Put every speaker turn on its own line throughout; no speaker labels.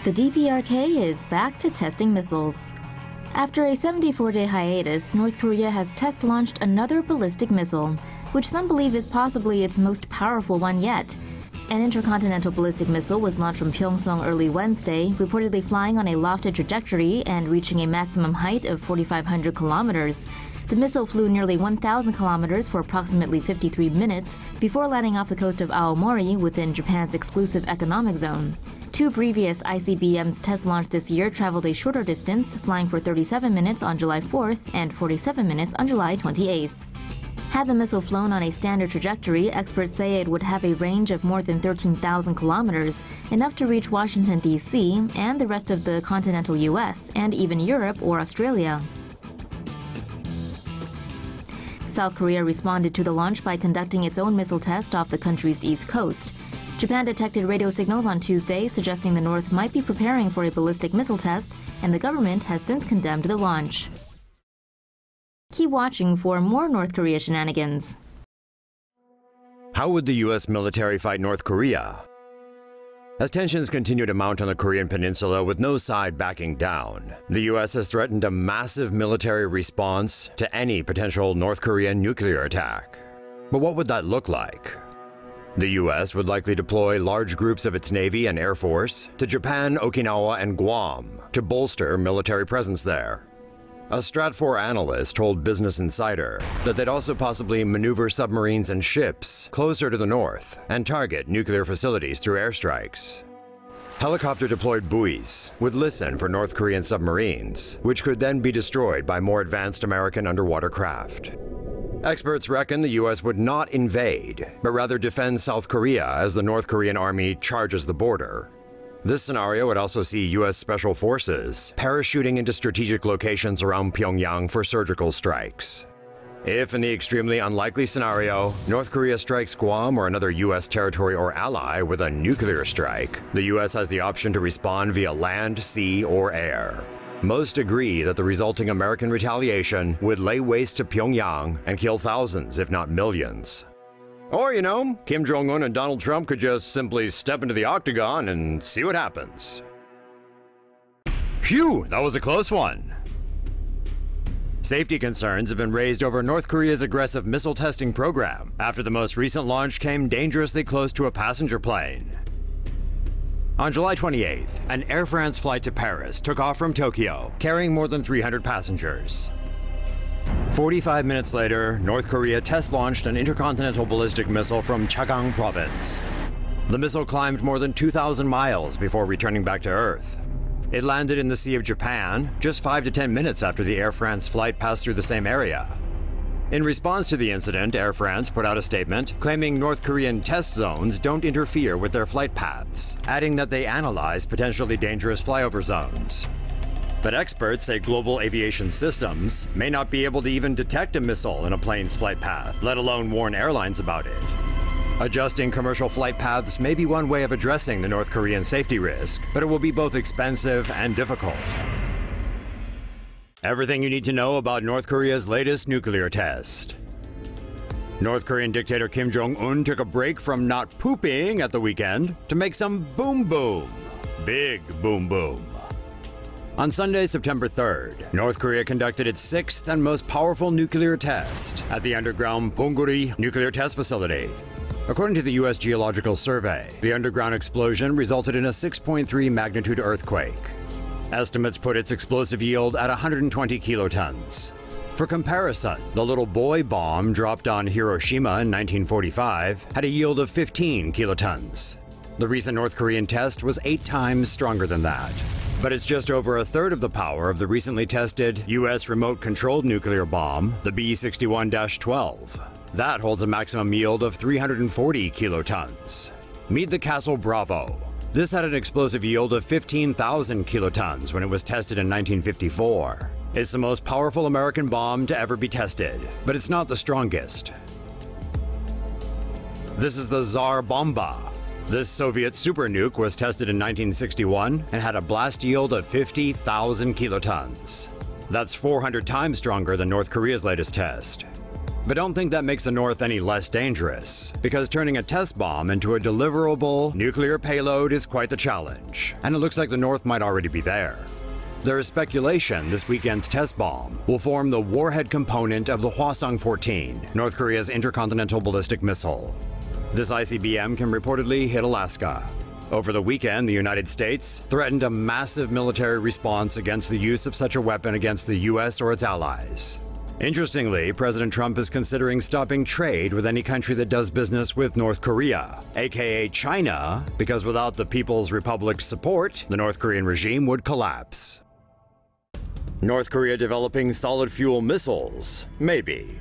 The DPRK is back to testing missiles. After a 74-day hiatus, North Korea has test-launched another ballistic missile, which some believe is possibly its most powerful one yet. An intercontinental ballistic missile was launched from Pyongsong early Wednesday, reportedly flying on a lofted trajectory and reaching a maximum height of 4,500 kilometers. The missile flew nearly 1,000 kilometers for approximately 53 minutes before landing off the coast of Aomori within Japan's exclusive economic zone. Two previous ICBMs test launched this year traveled a shorter distance, flying for 37 minutes on July 4th and 47 minutes on July 28th. Had the missile flown on a standard trajectory, experts say it would have a range of more than 13,000 kilometers, enough to reach Washington, D.C. and the rest of the continental U.S. and even Europe or Australia. South Korea responded to the launch by conducting its own missile test off the country's east coast. Japan detected radio signals on Tuesday suggesting the North might be preparing for a ballistic missile test, and the government has since condemned the launch. Keep watching for more North Korea shenanigans.
How would the U.S. military fight North Korea? As tensions continue to mount on the Korean peninsula with no side backing down, the U.S. has threatened a massive military response to any potential North Korean nuclear attack. But what would that look like? The U.S. would likely deploy large groups of its Navy and Air Force to Japan, Okinawa, and Guam to bolster military presence there. A Stratfor analyst told Business Insider that they'd also possibly maneuver submarines and ships closer to the north and target nuclear facilities through airstrikes. Helicopter-deployed buoys would listen for North Korean submarines, which could then be destroyed by more advanced American underwater craft. Experts reckon the U.S. would not invade, but rather defend South Korea as the North Korean army charges the border. This scenario would also see U.S. Special Forces parachuting into strategic locations around Pyongyang for surgical strikes. If, in the extremely unlikely scenario, North Korea strikes Guam or another U.S. territory or ally with a nuclear strike, the U.S. has the option to respond via land, sea, or air. Most agree that the resulting American retaliation would lay waste to Pyongyang and kill thousands, if not millions. Or, Kim Jong-un and Donald Trump could just simply step into the octagon and see what happens. Phew, that was a close one. Safety concerns have been raised over North Korea's aggressive missile testing program after the most recent launch came dangerously close to a passenger plane. On July 28th, an Air France flight to Paris took off from Tokyo, carrying more than 300 passengers. 45 minutes later, North Korea test-launched an intercontinental ballistic missile from Chagang province. The missile climbed more than 2,000 miles before returning back to Earth. It landed in the Sea of Japan just 5 to 10 minutes after the Air France flight passed through the same area. In response to the incident, Air France put out a statement claiming North Korean test zones don't interfere with their flight paths, adding that they analyze potentially dangerous flyover zones. But experts say global aviation systems may not be able to even detect a missile in a plane's flight path, let alone warn airlines about it. Adjusting commercial flight paths may be one way of addressing the North Korean safety risk, but it will be both expensive and difficult. Everything you need to know about North Korea's latest nuclear test. North Korean dictator Kim Jong-un took a break from not pooping at the weekend to make some boom boom. Big boom boom. On Sunday, September 3rd, North Korea conducted its sixth and most powerful nuclear test at the underground Ponguri nuclear test facility. According to the U.S. Geological Survey, the underground explosion resulted in a 6.3 magnitude earthquake. Estimates put its explosive yield at 120 kilotons. For comparison, the little boy bomb dropped on Hiroshima in 1945 had a yield of 15 kilotons. The recent North Korean test was 8 times stronger than that. But it's just over a third of the power of the recently tested U.S. remote-controlled nuclear bomb, the B-61-12. That holds a maximum yield of 340 kilotons. Meet the Castle Bravo. This had an explosive yield of 15,000 kilotons when it was tested in 1954. It's the most powerful American bomb to ever be tested, but it's not the strongest. This is the Tsar Bomba. This Soviet super nuke was tested in 1961 and had a blast yield of 50,000 kilotons. That's 400 times stronger than North Korea's latest test. But don't think that makes the North any less dangerous, because turning a test bomb into a deliverable nuclear payload is quite the challenge, and it looks like the North might already be there. There is speculation this weekend's test bomb will form the warhead component of the Hwasong-14, North Korea's intercontinental ballistic missile. This ICBM can reportedly hit Alaska. Over the weekend, the United States threatened a massive military response against the use of such a weapon against the US or its allies. Interestingly, President Trump is considering stopping trade with any country that does business with North Korea, aka China, because without the People's Republic's support, the North Korean regime would collapse. North Korea developing solid fuel missiles? Maybe.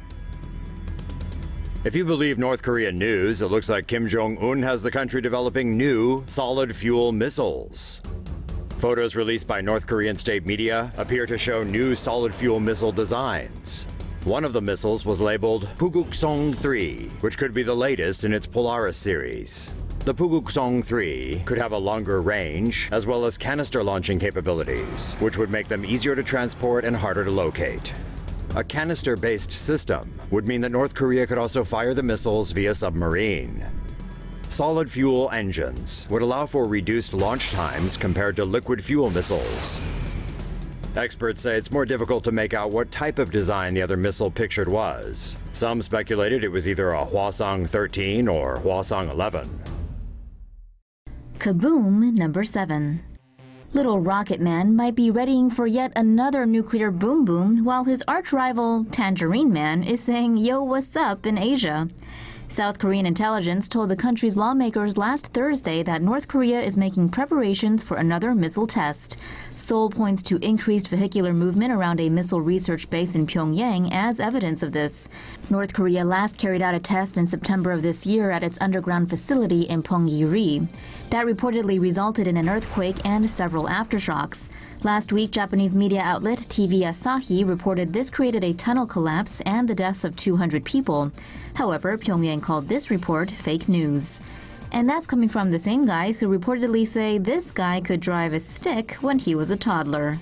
If you believe North Korean news, it looks like Kim Jong-un has the country developing new solid fuel missiles. Photos released by North Korean state media appear to show new solid fuel missile designs. One of the missiles was labeled Pyongsong 3, which could be the latest in its Polaris series. The Pyongsong 3 could have a longer range, as well as canister launching capabilities, which would make them easier to transport and harder to locate. A canister-based system would mean that North Korea could also fire the missiles via submarine. Solid fuel engines would allow for reduced launch times compared to liquid fuel missiles. Experts say it's more difficult to make out what type of design the other missile pictured was. Some speculated it was either a Hwasong-13 or Hwasong-11.
Kaboom number 7. Little Rocket Man might be readying for yet another nuclear boom boom while his arch-rival Tangerine Man is saying yo what's up in Asia. South Korean intelligence told the country's lawmakers last Thursday that North Korea is making preparations for another missile test. Seoul points to increased vehicular movement around a missile research base in Pyongyang as evidence of this. North Korea last carried out a test in September of this year at its underground facility in Pyeongi-ri. That reportedly resulted in an earthquake and several aftershocks. Last week, Japanese media outlet TV Asahi reported this created a tunnel collapse and the deaths of 200 people. However, Pyongyang called this report fake news. And that's coming from the same guys who reportedly say this guy could drive a stick when he was a toddler.